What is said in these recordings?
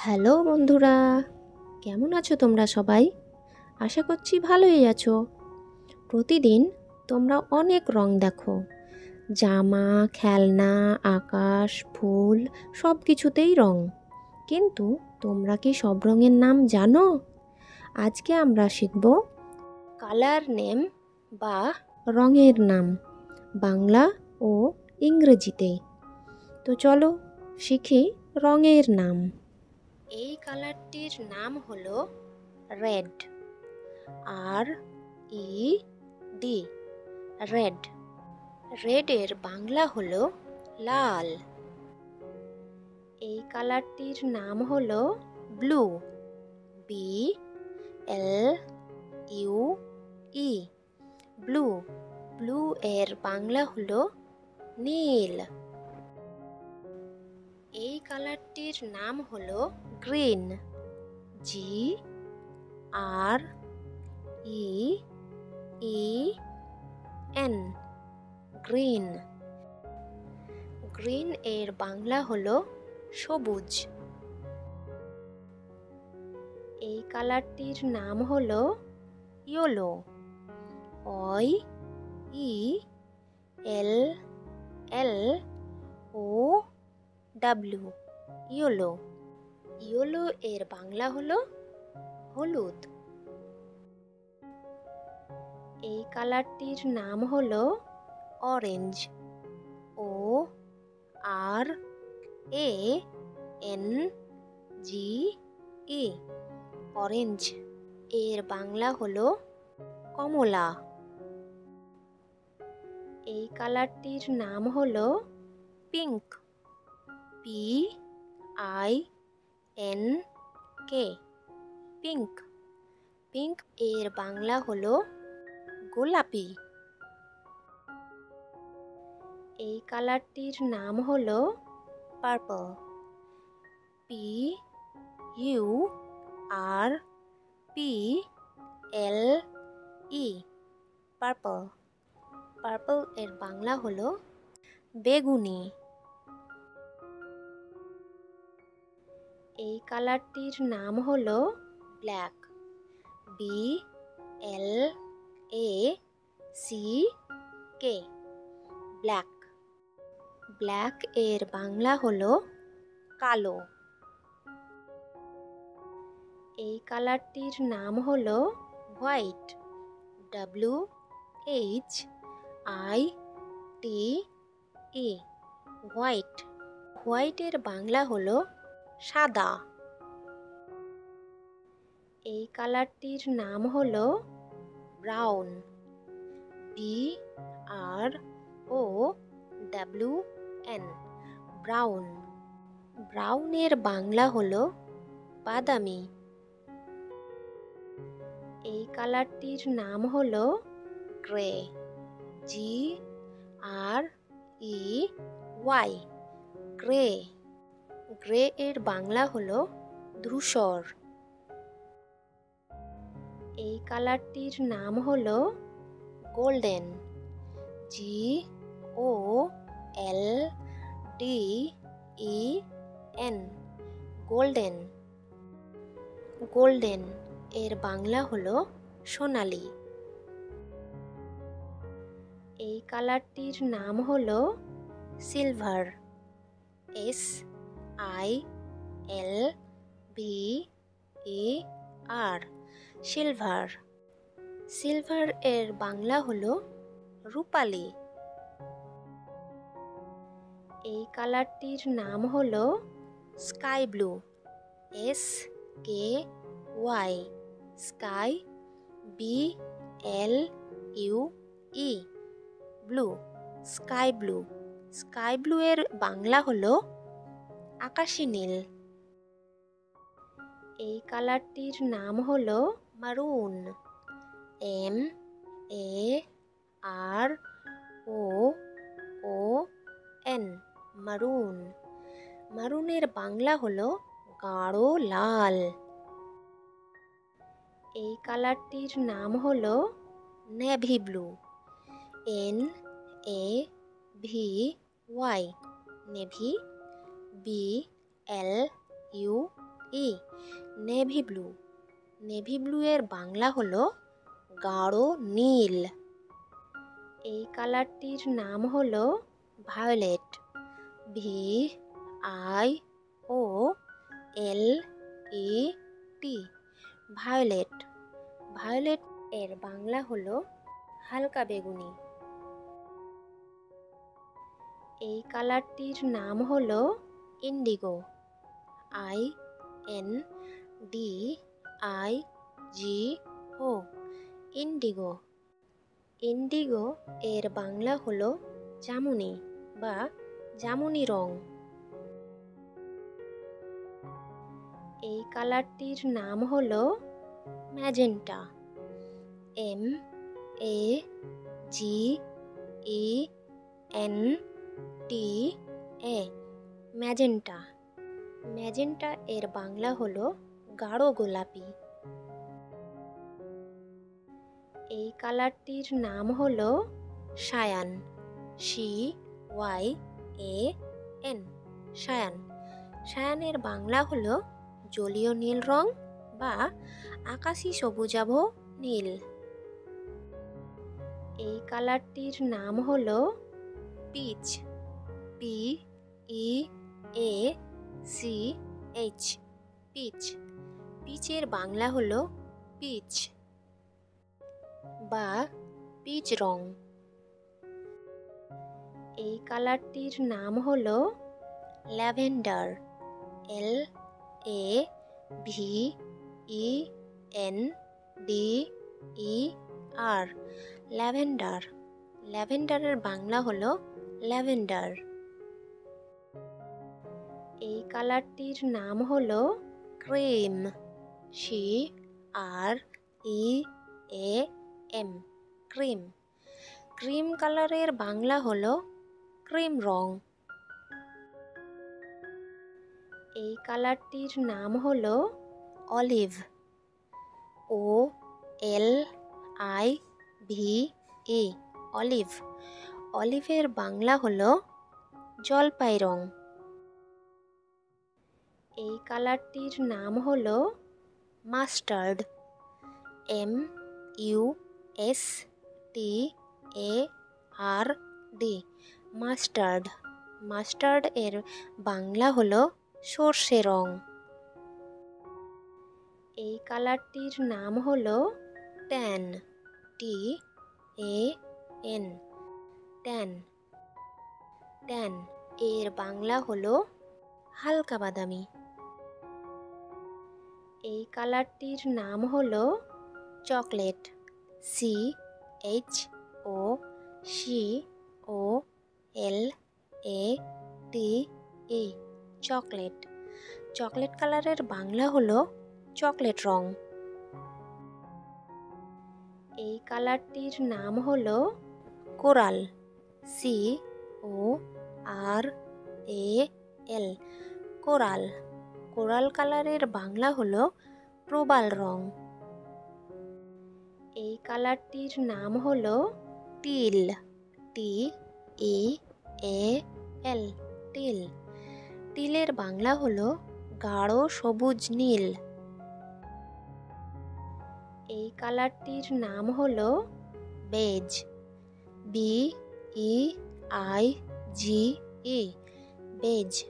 Hello বন্ধুরা, কেমন আছো তোমরা সবাই? আশা করছি ভালোই আছো। প্রতিদিন তোমরা অনেক রং দেখো, জামা, খেলনা, আকাশ, ফুল সব কিছুতেই রং। কিন্তু তোমরা কি সব রঙের নাম জানো? আজকে আমরা শিখব কালার নেম বা রঙের নাম, বাংলা ও ইংরেজিতে। তো চলো শিখি রঙের নাম। এই কালারটির নাম হলো রেড, RED, রেড। রেডের বাংলা হলো লাল। এই কালারটির নাম হলো ব্লু, BLUE, ব্লু। ব্লু এর বাংলা হলো নীল। এই কালারটির নাম হলো গ্রিন, GREEN, গ্রিন। গ্রিন এর বাংলা হলো সবুজ। এই কালারটির নাম হলো ইয়েলো, YELLOW, ইয়েলো। ইয়েলো এর বাংলা হলো হলুদ। এই কালারটির নাম হলো অরেঞ্জ, ORANGE, অরেঞ্জ। এর বাংলা হলো কমলা। এই কালারটির নাম হলো পিঙ্ক, PINK, পিঙ্ক। পিঙ্ক এর বাংলা হলো গোলাপি। এই কালারটির নাম হলো পার্পল, PURPLE, পার্পল। পার্পল এর বাংলা হলো বেগুনি। এই কালারটির নাম হলো ব্ল্যাক, BLACK, ব্ল্যাক। ব্ল্যাক এর বাংলা হলো কালো। এই কালারটির নাম হলো হোয়াইট, WHITE, হোয়াইট। হোয়াইটের বাংলা হলো সাদা। এই কালারটির নাম হলো ব্রাউন, BROWN, ব্রাউন। ব্রাউনের বাংলা হলো বাদামি। এই কালারটির নাম হলো গ্রে, GREY, গ্রে। গ্রে এর বাংলা হলো ধূসর। এই কালারটির নাম হলো গোল্ডেন, GOLDEN, গোল্ডেন। গোল্ডেন এর বাংলা হলো সোনালী। এই কালারটির নাম হলো সিলভার, SILVER, সিলভার। সিলভার এর বাংলা হলো রূপালী। এই কালারটির নাম হলো sky blue, SKY, sky, BLUE, blue. Sky blue. Sky blue এর বাংলা হলো আকাশী নীল। এই কালারটির নাম হলো মারুন, MAROON, মারুন। মারুনের বাংলা হলো গাঢ় লাল। এই কালারটির নাম হলো navy blue, NAVY, navy, BLUE, ই নেভি ব্লু। নেভি ব্লু এর বাংলা হলো গাঢ় নীল। এই কালারটির নাম হলো ভায়োলেট। VIOLET, violet. ভায়োলেট এর বাংলা হলো হালকা বেগুনি। এই কালারটির নাম হলো ইন্ডিগো। INDIGO, Indigo. ইন্ডিগো এর বাংলা হলো জামুনি বা জামুনি রং। এই কালারটির নাম হলো ম্যাজেন্টা। MAGENTA, magenta. ম্যাজেন্টা এর বাংলা হলো গাঢ় গোলাপি। এই কালারটির নাম হলো সায়ান। CYAN, সায়ান। সায়ানের বাংলা হলো জলীয় নীল রং বা আকাশি সবুজাভ নীল। এই কালারটির নাম হলো পিচ। PEACH, pitch. পিচের বাংলা হলো পিচ বা পিচ রং। এই কালারটির নাম হলো ল্যাভেন্ডার। LAVENDER, lavender. ল্যাভেন্ডারের বাংলা হলো ল্যাভেন্ডার। এই কালারটির নাম হলো ক্রিম। CREAM, cream. ক্রিম কালারের বাংলা হলো ক্রিম রং। এই কালারটির নাম হলো অলিভ। OLIVE, olive. অলিভের বাংলা হলো জলপাই রং। এই কালারটির নাম হলো মাস্টার্ড। MUSTARD, mustard. মাস্টার্ড এর বাংলা হলো সর্ষে রং। এই কালারটির নাম হলো ট্যান। TAN, tan. ট্যান এর বাংলা হলো হালকা বাদামি। এই কালারটির নাম হলো চকলেট। CHOCOLATE, chocolate. চকলেট কালারের বাংলা হলো চকলেট রং। এই কালারটির নাম হলো কোরাল। CORAL, coral. কোরাল কালারের বাংলা হলো প্রবাল রং। এই কালারটির নাম হলো টিল। TEAL, teal. টিলের বাংলা হলো গাঢ় সবুজ নীল। এই কালারটির নাম হলো বেজ। BEIGE, base.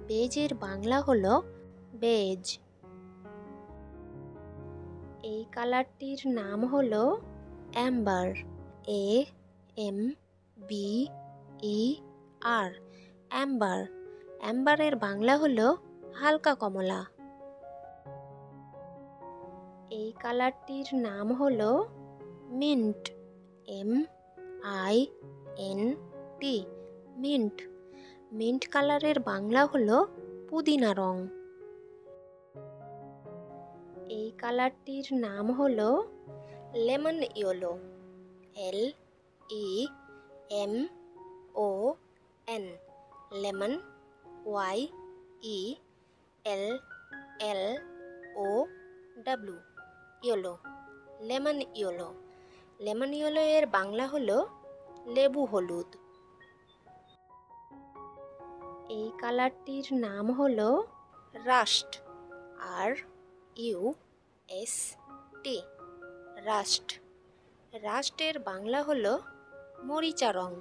বেজের বাংলা হলো বেজ। এই কালারটির নাম হলো অ্যাম্বার। AMBER, amber. অ্যাম্বারের বাংলা হলো হালকা কমলা। এই কালারটির নাম হলো মিন্ট। MINT, mint. মিন্ট কালারের বাংলা হলো পুদিনা রং। এই কালারটির নাম হলো lemon yellow. LEMON, lemon. YELLOW, yellow. Lemon yellow. Lemon yellow এর বাংলা হলো লেবু হলুদ। এই কালারটির নাম হলো rust. U S T, rust. রাস্টের বাংলা হলো মরিচা রং।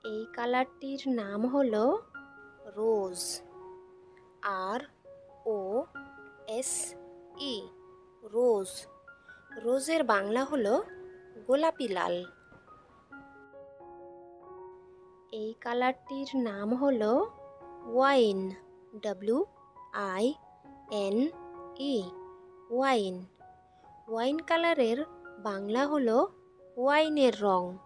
এই কালারটির নাম হলো রোজ, আর ও এস ই, রোজ। রোজের বাংলা হলো গোলাপি লাল। এই কালারটির নাম হলো ওয়াইন, WINE, ওয়াইন। ওয়াইন কালারের বাংলা হলো ওয়াইনের রং।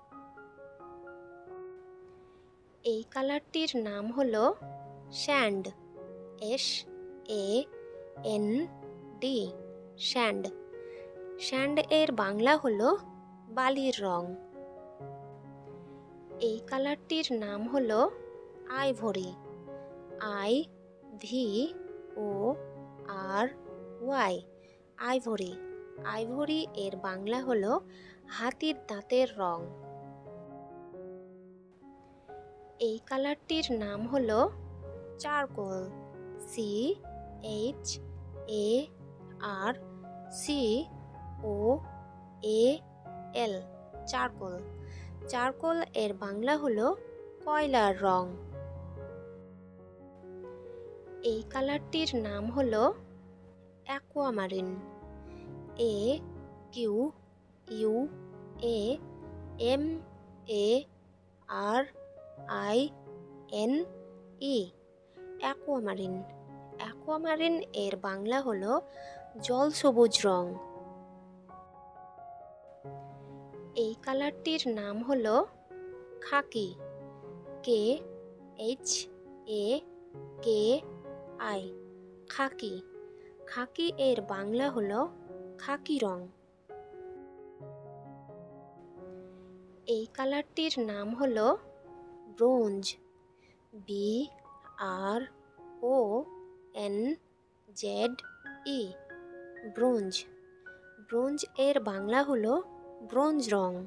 এই কালারটির নাম হলো স্যান্ড, SAND, স্যান্ড। স্যান্ড এর বাংলা হলো বালির রং। এই কালারটির নাম হলো আইভরি, IVORY, আইভরি। আইভরি এর বাংলা হলো হাতির দাঁতের রং। এই কালারটির নাম হলো চারকোল, CHARCOAL, চারকোল। চারকোল এর বাংলা হলো কয়লার রং। এই কালারটির নাম হলো অ্যাকুয়ামারিন, AQUAMARINE, অ্যাকুয়ামারিন। অ্যাকুয়ামারিন এর বাংলা হলো জল সবুজ রং। এই কালারটির নাম হলো খাকি, KHAKI, খাকি। খাকি এর বাংলা হলো খাকি রং। এই কালারটির নাম হলো ব্রোঞ্জ, BRONZE, ব্রোঞ্জ। ব্রোঞ্জ এর বাংলা হলো ব্রোঞ্জ রং।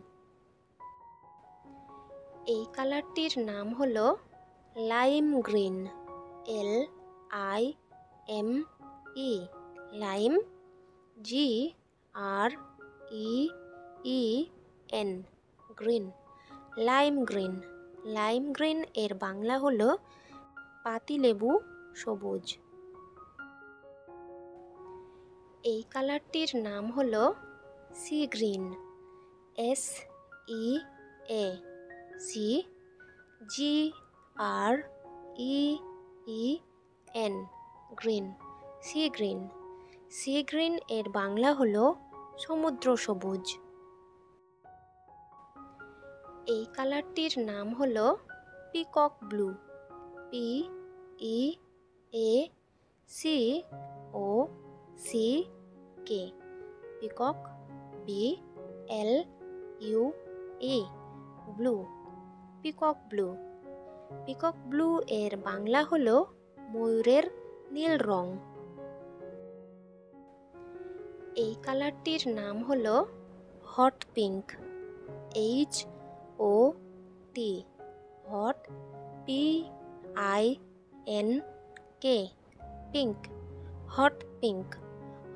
এই কালারটির নাম হলো lime green, LIME, lime, GREEN, green. Lime green. Lime green এর বাংলা হলো পাতিলেবু সবুজ। এই কালারটির নাম হলো sea green, SEAGREEN, green. Sea green. Sea green এর বাংলা হলো সমুদ্র সবুজ। এই কালারটির নাম হলো peacock blue, PEACOCK, peacock, BLUE, blue. Peacock blue. Peacock blue এর বাংলা হলো ময়ূরের নীল রং। এই কালারটির নাম হলো hot pink, HOT, hot, PINK, pink. Hot pink.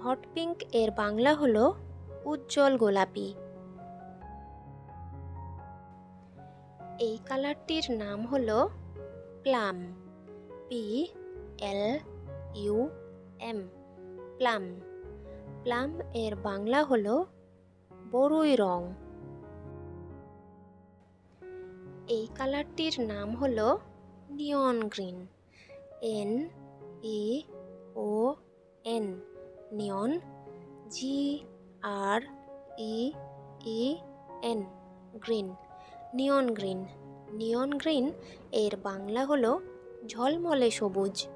Hot pink এর বাংলা হলো উজ্জ্বল গোলাপি। এই কালারটির নাম হলো প্লাম, PLUM, প্লাম। প্লাম এর বাংলা হলো বরুই রং। এই কালারটির নাম হলো নিয়ন গ্রিন, NEON, নিয়ন, GREEN, গ্রিন। নিয়ন গ্রিন। নিয়ন গ্রিন এর বাংলা হলো ঝলমলে সবুজ।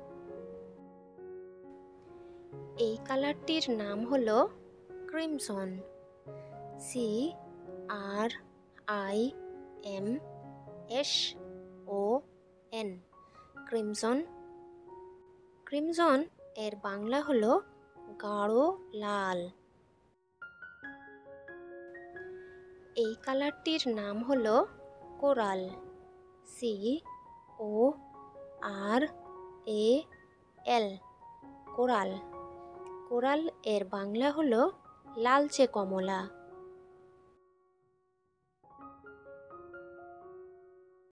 এই কালারটির নাম হলো ক্রিমসন, CRIMSON, ক্রিমসন। ক্রিমসন এর বাংলা হলো গাঢ় লাল। এই কালারটির নাম হলো কোরাল, CORAL, এল, কোরাল। কোরাল এর বাংলা হলো লালচে কমলা।